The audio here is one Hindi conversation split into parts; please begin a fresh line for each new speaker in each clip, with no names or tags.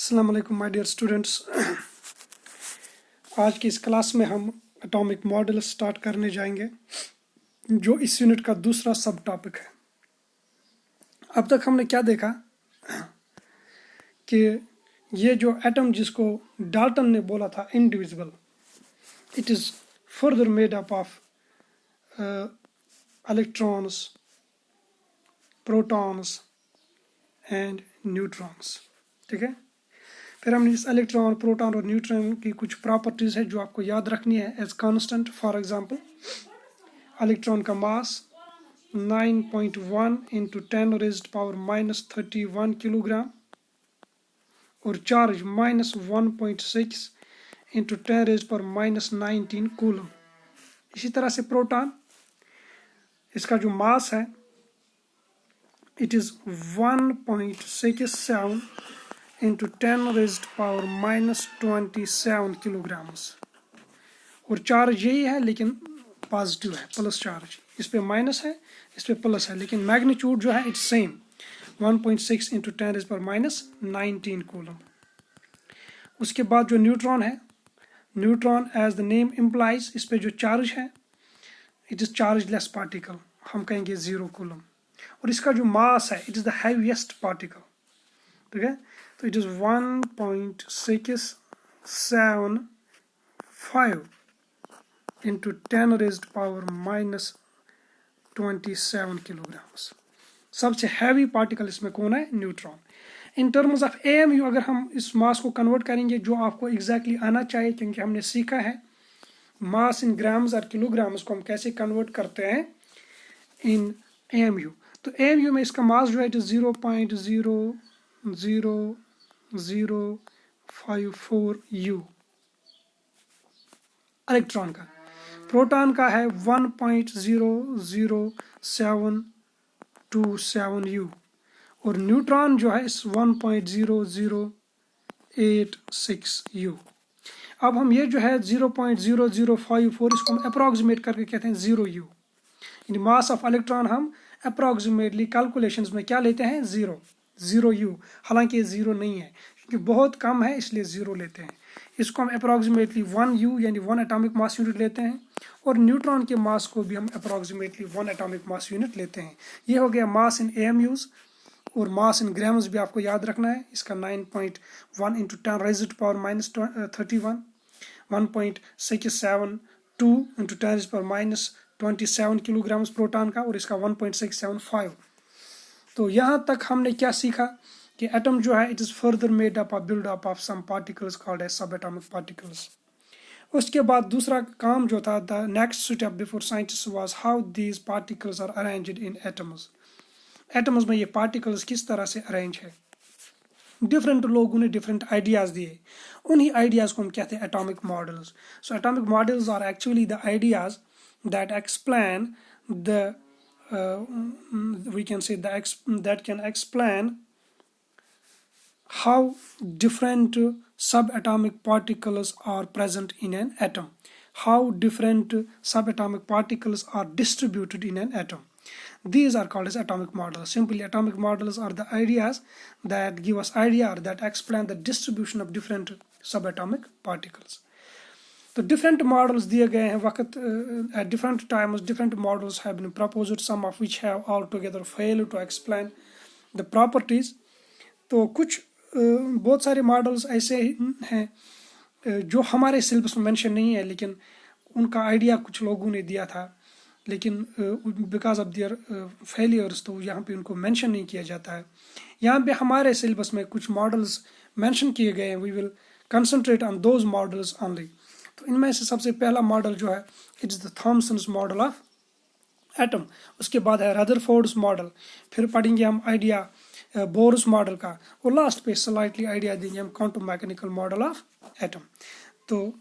अस्सलाम वालेकुम माय डियर स्टूडेंट्स। आज की इस क्लास में हम एटॉमिक मॉडल स्टार्ट करने जाएंगे जो इस यूनिट का दूसरा सब टॉपिक है। अब तक हमने क्या देखा कि ये जो एटम जिसको डाल्टन ने बोला था individual, it is further made up of electrons, protons and neutrons. ठीक है, फिर हमने इस इलेक्ट्रॉन, प्रोटॉन और न्यूट्रॉन की कुछ प्रॉपर्टीज़ है जो आपको याद रखनी है as constant. For example, electron का मास 9.1 इंटू 10⁻⁻³ किलोग्राम और चार्ज -1.6 इंटू 10⁻⁻19 कूलम। इसी तरह से प्रोटॉन, इसका जो मास है इट इज़ 1.67 इंटू 10⁻⁻27 किलोग्राम्स और चार्ज यही है लेकिन पॉजिटिव है, प्लस चार्ज। इस पे माइनस है, इस पे प्लस है, लेकिन मैग्नीट्यूड जो है इट्स सेम 1.6 इंटू 10⁻⁻19 कूलम। उसके बाद जो न्यूट्रॉन है, neutron as the name implies, इस पे जो चार्ज है इट इज़ चार्जलेस पार्टिकल, हम कहेंगे 0 कूलम। और इसका जो मास है it is the heaviest particle. ठीक है, तो इट इज़ 1.675 इंटू 10⁻⁻27 किलोग्राम्स। सबसे हैवी पार्टिकल इसमें कौन है? Neutron. In terms of AMU अगर हम इस मास को कन्वर्ट करेंगे, जो आपको एग्जैक्टली आना चाहिए, क्योंकि हमने सीखा है मास इन ग्राम्स और किलोग्राम्स को हम कैसे कन्वर्ट करते हैं इन AMU। तो AMU में इसका मास जो है 0.00054 U इलेक्ट्रॉन का। प्रोटॉन का है 1.00727 U और न्यूट्रॉन जो है इस 1.0086 U। अब हम ये जो है 0.0054 इसको हम अप्रॉक्सीमेट करके कहते हैं 0 U। यानी मास ऑफ इलेक्ट्रॉन हम अप्रॉक्सीमेटली कैलकुलेशंस में क्या लेते हैं? 0 U। हालांकि ये 0 नहीं है क्योंकि बहुत कम है, इसलिए 0 लेते हैं। इसको हम अप्रॉक्सीमेटली 1 U यानी 1 एटॉमिक मास यूनिट लेते हैं और न्यूट्रॉन के मास को भी हम अप्रॉक्सीमेटली 1 एटॉमिक मास यूनिट लेते हैं। ये हो गया मास इन AMUs। और मास इन ग्राम्स भी आपको याद रखना है। इसका 9.1 इंटू 10⁻⁻31, 1.672 इंटू 10⁻⁻27 किलोग्राम्स प्रोटॉन का और इसका 1.675। तो यहाँ तक हमने क्या सीखा कि एटम जो है it is further made up of build up of some particles called as subatomic particles. उसके बाद दूसरा काम जो था, the next step before scientist was how these particles are arranged in atoms. Atoms में ये पार्टिकल्स किस तरह से अरेंज है। डिफरेंट लोगों ने डिफरेंट आइडियाज़ दिए, उन्हीं आइडियाज़ को हम कहते हैं atomic models. So atomic models are actually the ideas that explain we can say that can explain how different subatomic particles are present in an atom, how different subatomic particles are distributed in an atom. These are called as atomic models. Simply, atomic models are the ideas that give us idea or that explain the distribution of different subatomic particles. तो डिफरेंट मॉडल्स दिए गए हैं वक्त at different times. Different models have been proposed, some of which have altogether failed to explain the properties. तो कुछ बहुत सारे मॉडल्स ऐसे हैं जो हमारे सिलेबस में मेंशन नहीं है, लेकिन उनका आइडिया कुछ लोगों ने दिया था, लेकिन बिकॉज ऑफ देयर फेलियर्स तो यहाँ पे उनको मेंशन नहीं किया जाता है। यहाँ पे हमारे सिलेबस में कुछ मॉडल्स मेंशन किए गए हैं। We will concentrate on those models only. तो इनमें से सबसे पहला मॉडल जो है it is the Thomson's model of atom. उसके बाद है रदरफोर्ड्स मॉडल, फिर पढ़ेंगे हम आइडिया बोर्स मॉडल का, और लास्ट पे स्लाइटली आइडिया देंगे हम quantum mechanical model of atom. तो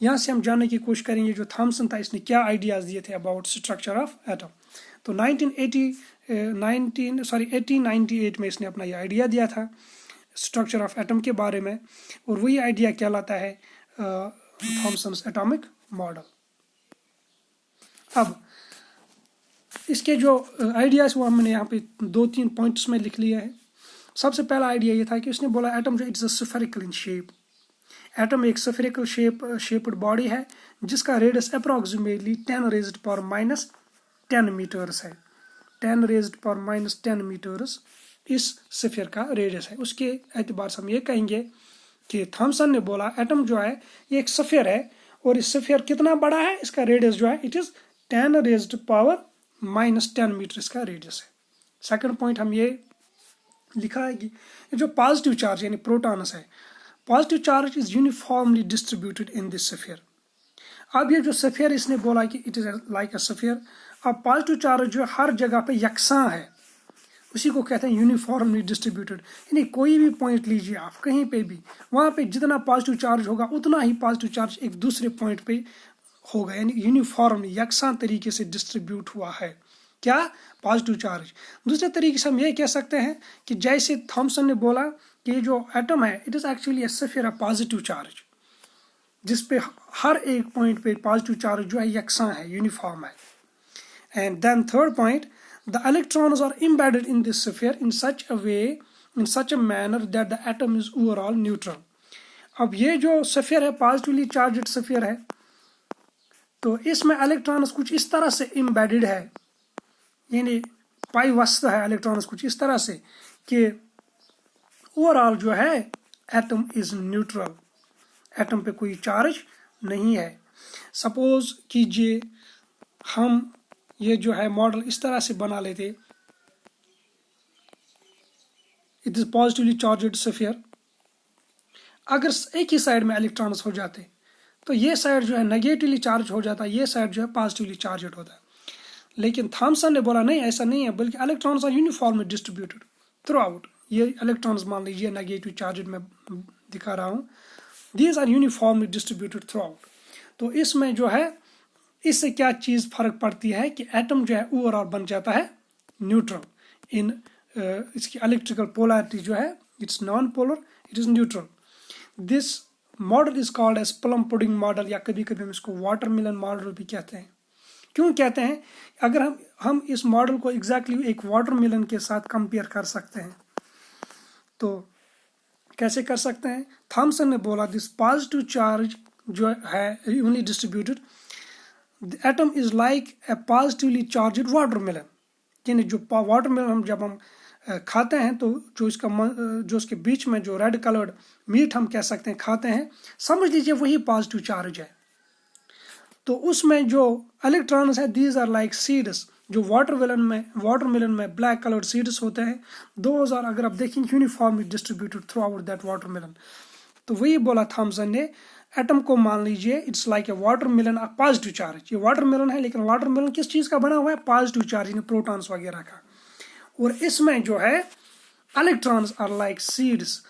यहाँ से हम जानने की कोशिश करेंगे जो थॉमसन था इसने क्या आइडियाज़ दिए थे अबाउट स्ट्रक्चर ऑफ एटम। तो 1898 में इसने अपना ये आइडिया दिया था स्ट्रक्चर ऑफ एटम के बारे में, और वही आइडिया कहलाता है थॉमसन्स एटॉमिक मॉडल। अब इसके जो आइडियाज़ वो हमने यहाँ पे 2-3 पॉइंट्स में लिख लिया है। सबसे पहला आइडिया ये था कि उसने बोला एटम जो it's a spherical in shape. Atom एक स्फेरिकल शेप्ड बॉडी है जिसका रेडियस अप्रॉक्सीमेटली 10⁻⁻10 मीटर्स है। 10⁻⁻10 मीटर्स इस स्फीयर का रेडियस है। उसके एतबार से हम ये कहेंगे कि थॉमसन ने बोला एटम जो है ये एक स्फीयर है और इस स्फीयर कितना बड़ा है, इसका रेडियस जो है इट इज 10⁻⁻10 मीटर इसका रेडियस है। सेकंड पॉइंट हम ये लिखा है कि जो पॉजिटिव चार्ज यानी प्रोटॉन्स है, positive charge is uniformly distributed in this sphere. अब ये जो स्फीयर इसने बोला कि it is like a sphere, अब पॉजिटिव चार्ज जो हर जगह पे यकसां है, उसी को कहते हैं यूनिफॉर्मली डिस्ट्रीब्यूटेड। यानी कोई भी पॉइंट लीजिए आप कहीं पे भी, वहां पे जितना पॉजिटिव चार्ज होगा उतना ही पॉजिटिव चार्ज एक दूसरे पॉइंट पे होगा, यानी यूनिफॉर्मली यकसां तरीके से डिस्ट्रीब्यूट हुआ है क्या, पॉजिटिव चार्ज। दूसरे तरीके से हम ये कह सकते हैं कि जैसे थॉमसन ने बोला कि जो एटम है it is actually a sphere of positive charge, जिसपे हर एक पॉइंट पे पॉजिटिव चार्ज जो है यकसां है, यूनिफॉर्म है। And then third point, the electrons are embedded in this sphere in such a way, in such a manner that the atom is overall neutral। अब ये जो स्फीयर है पॉजिटिवली चार्ज्ड स्फीयर है, तो इसमें इलेक्ट्रॉन्स कुछ इस तरह से एम्बेडेड है, यानी पाइवस्त है इलेक्ट्रॉन्स कुछ इस तरह से कि ओवरऑल जो है एटम इज न्यूट्रल, एटम पे कोई चार्ज नहीं है। सपोज कीजिए हम ये जो है मॉडल इस तरह से बना लेते, it is positively charged sphere. अगर एक ही साइड में इलेक्ट्रॉन्स हो जाते तो ये साइड जो है नेगेटिवली चार्ज हो जाता, ये साइड जो है पॉजिटिवली चार्ज्ड होता। लेकिन थॉमसन ने बोला नहीं, ऐसा नहीं है, बल्कि electrons are uniformly distributed throughout. ये इलेक्ट्रॉन्स मान लीजिए नेगेटिव चार्ज में दिखा रहा हूँ, these are uniformly distributed throughout. तो इसमें जो है इससे क्या चीज फर्क पड़ती है कि एटम जो है ओवरऑल बन जाता है न्यूट्रल इन इसकी इलेक्ट्रिकल पोलैरिटी जो है it's non polar, it is neutral. This model is called as plum pudding model, या कभी कभी हम इसको वाटरमेलन मॉडल भी कहते हैं। क्यों कहते हैं? अगर हम इस मॉडल को एग्जैक्टली एक वाटरमेलन के साथ कंपेयर कर सकते हैं, तो कैसे कर सकते हैं? थॉमसन ने बोला दिस पॉजिटिव चार्ज जो है evenly distributed, the atom is like a positively charged watermelon। यानी जो वाटरमेलन हम जब हम खाते हैं तो जो इसके बीच में जो रेड कलर्ड मीट हम कह सकते हैं खाते हैं, समझ लीजिए वही पॉजिटिव चार्ज है। तो उसमें जो इलेक्ट्रॉन्स है दीज आर लाइक सीड्स, जो वाटरमेलन में ब्लैक कलर्ड सीड्स होते हैं, दोज आर अगर आप देखेंगे uniformly distributed through out that watermelon. तो वही बोला थॉमसन ने, एटम को मान लीजिए it's like a watermelon of positive charge. ये वाटरमेलन है, लेकिन वाटरमेलन किस चीज का बना हुआ है? पॉजिटिव चार्ज, यानी प्रोटॉन्स वगैरह का। और इसमें जो है इलेक्ट्रॉन्स आर लाइक सीड्स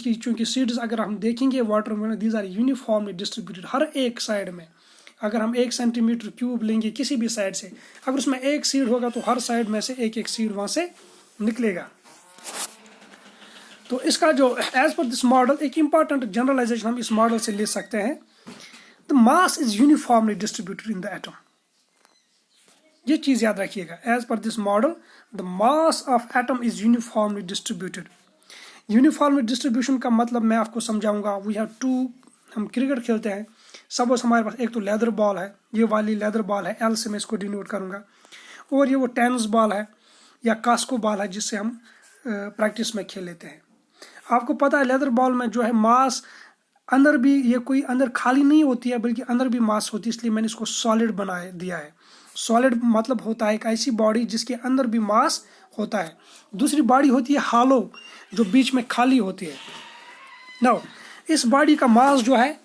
की, चूंकि सीड्स अगर हम देखेंगे watermelon these are uniformly distributed हर एक साइड में। अगर हम 1 सेंटीमीटर क्यूब लेंगे किसी भी साइड से, अगर उसमें एक सीड होगा तो हर साइड में से एक सीड वहां से निकलेगा। तो इसका जो एज पर दिस मॉडल एक इंपॉर्टेंट जनरलाइजेशन हम इस मॉडल से ले सकते हैं, the mass is uniformly distributed in the atom. ये चीज याद रखिएगा, as per this model the mass of atom is uniformly distributed. Uniformly distribution का मतलब मैं आपको समझाऊंगा। वी हैव टू, हम क्रिकेट खेलते हैं, सपोज हमारे पास एक तो लेदर बॉल है, ये वाली लेदर बॉल है, एल से मैं इसको डिनोट करूंगा, और ये वो टेनिस बॉल है या कास्को बॉल है जिससे हम प्रैक्टिस में खेल लेते हैं। आपको पता है लेदर बॉल में जो है मास अंदर भी, ये कोई अंदर खाली नहीं होती है बल्कि अंदर भी मास होती है, इसलिए मैंने इसको सॉलिड बना दिया है। सॉलिड मतलब होता है एक ऐसी बॉडी जिसके अंदर भी मास होता है। दूसरी बॉडी होती है हालो, जो बीच में खाली होती है। नाउ इस बॉडी का मास जो है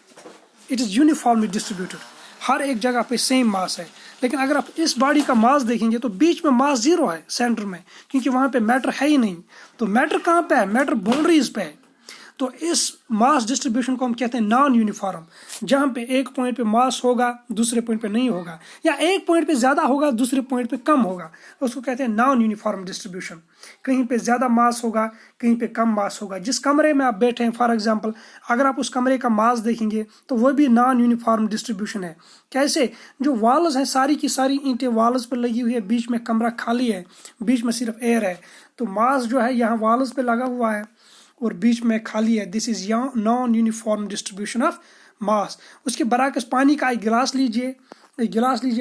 इट इज यूनिफॉर्मली डिस्ट्रीब्यूटेड, हर एक जगह पे सेम मास है। लेकिन अगर आप इस बॉडी का मास देखेंगे तो बीच में मास 0 है सेंटर में, क्योंकि वहां पे मैटर है ही नहीं। तो मैटर कहाँ पे है? मैटर बाउंड्रीज पे है। तो इस मास डिस्ट्रीब्यूशन को हम कहते हैं नॉन यूनिफॉर्म, जहाँ पे एक पॉइंट पे मास होगा दूसरे पॉइंट पे नहीं होगा, या एक पॉइंट पे ज़्यादा होगा दूसरे पॉइंट पे कम होगा, उसको कहते हैं नॉन यूनिफॉर्म डिस्ट्रीब्यूशन। कहीं पे ज़्यादा मास होगा, कहीं पे कम मास होगा। जिस कमरे में आप बैठे हैं, फॉर एग्जांपल अगर आप उस कमरे का मास देखेंगे तो वो भी नॉन यूनिफॉर्म डिस्ट्रीब्यूशन है। कैसे? जो वॉल्स हैं सारी की सारी ईंटें वॉल्स पर लगी हुई है, बीच में कमरा खाली है, बीच में सिर्फ एयर है, तो मास जो है यहाँ वॉल्स पे लगा हुआ है और बीच में खाली है। This is non uniform distribution of mass. उसके बराकस पानी का एक गिलास लीजिए,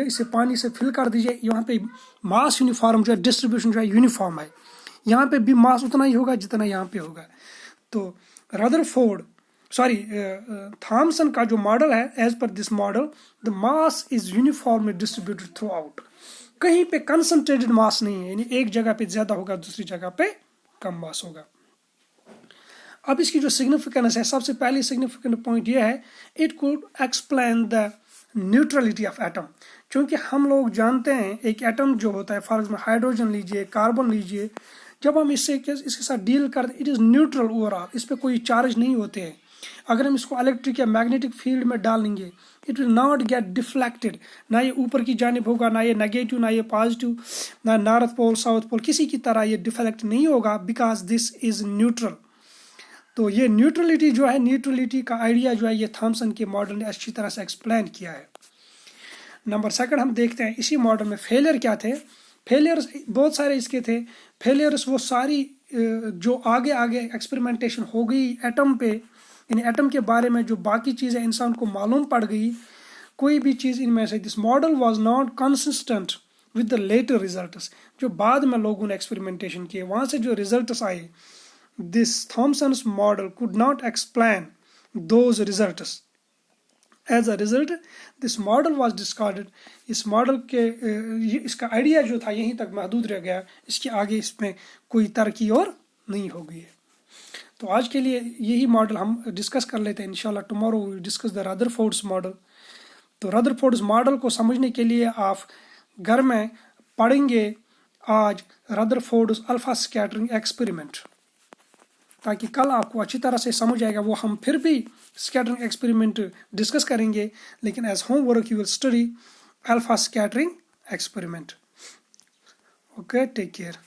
इसे पानी से फिल कर दीजिए, यहाँ पे मास यूनिफॉर्म जो है, डिस्ट्रीब्यूशन जो है यूनिफॉर्म है, यहाँ पे भी मास उतना ही होगा जितना यहाँ पे होगा। तो थॉमसन का जो मॉडल है, as per this model the mass is uniformly distributed throughout. कहीं पे कंसंट्रेटेड मास नहीं है, यानी एक जगह पे ज्यादा होगा दूसरी जगह पे कम मास होगा। अब इसकी जो सिग्निफिकेंस है, सबसे पहली सिग्निफिकेंट पॉइंट ये है, it could explain the neutrality of atom. क्योंकि हम लोग जानते हैं एक एटम जो होता है, फॉर एग्जाम्पल हाइड्रोजन लीजिए, कार्बन लीजिए, जब हम इसके साथ डील करते, इट इज न्यूट्रल ओवरऑल, इस पर कोई चार्ज नहीं होते हैं। अगर हम इसको इलेक्ट्रिक या मैग्नेटिक फील्ड में डालेंगे, it will not gate deflected, ना ये ऊपर की जानिब होगा, ना ये नेगेटिव, ना ये पॉजिटिव, ना नॉर्थ पोल साउथ पोल, किसी की तरह ये डिफ्लेक्ट नहीं होगा, बिकॉज दिस इज न्यूट्रल। तो ये न्यूट्रलिटी जो है, न्यूट्रलिटी का आइडिया जो है, ये थॉमसन के मॉडल ने अच्छी तरह से एक्सप्लेन किया है। नंबर सेकंड हम देखते हैं इसी मॉडल में फेलियर क्या थे। फेलियर्स बहुत सारे इसके थे। फेलियर्स वो सारी जो आगे आगे एक्सपेरिमेंटेशन हो गई एटम पे, यानी एटम के बारे में जो बाकी चीज़ें इंसान को मालूम पड़ गई, कोई भी चीज़ इनमें से, this model was not consistent with the later results. जो बाद में लोगों ने एक्सपेरिमेंटेशन किए, वहाँ से जो रिजल्ट्स आए, this Thomson's model could not explain those results. As a result, this model was discarded. इस मॉडल के इसका आइडिया जो था यहीं तक महदूद रह गया, इसके आगे इसमें कोई तरक्की और नहीं हो गई है। तो आज के लिए यही मॉडल हम डिस्कस कर लेते हैं। इंशाल्लाह tomorrow we discuss the Rutherford's model. तो रदरफोर्ड्स मॉडल को समझने के लिए आप घर में पढ़ेंगे आज रदरफोर्ड्स अल्फा स्कैटरिंग एक्सपेरिमेंट, ताकि कल आपको अच्छी तरह से समझ आएगा। वो हम फिर भी स्कैटरिंग एक्सपेरिमेंट डिस्कस करेंगे, लेकिन as homework you will study alpha scattering experiment. Okay, take care.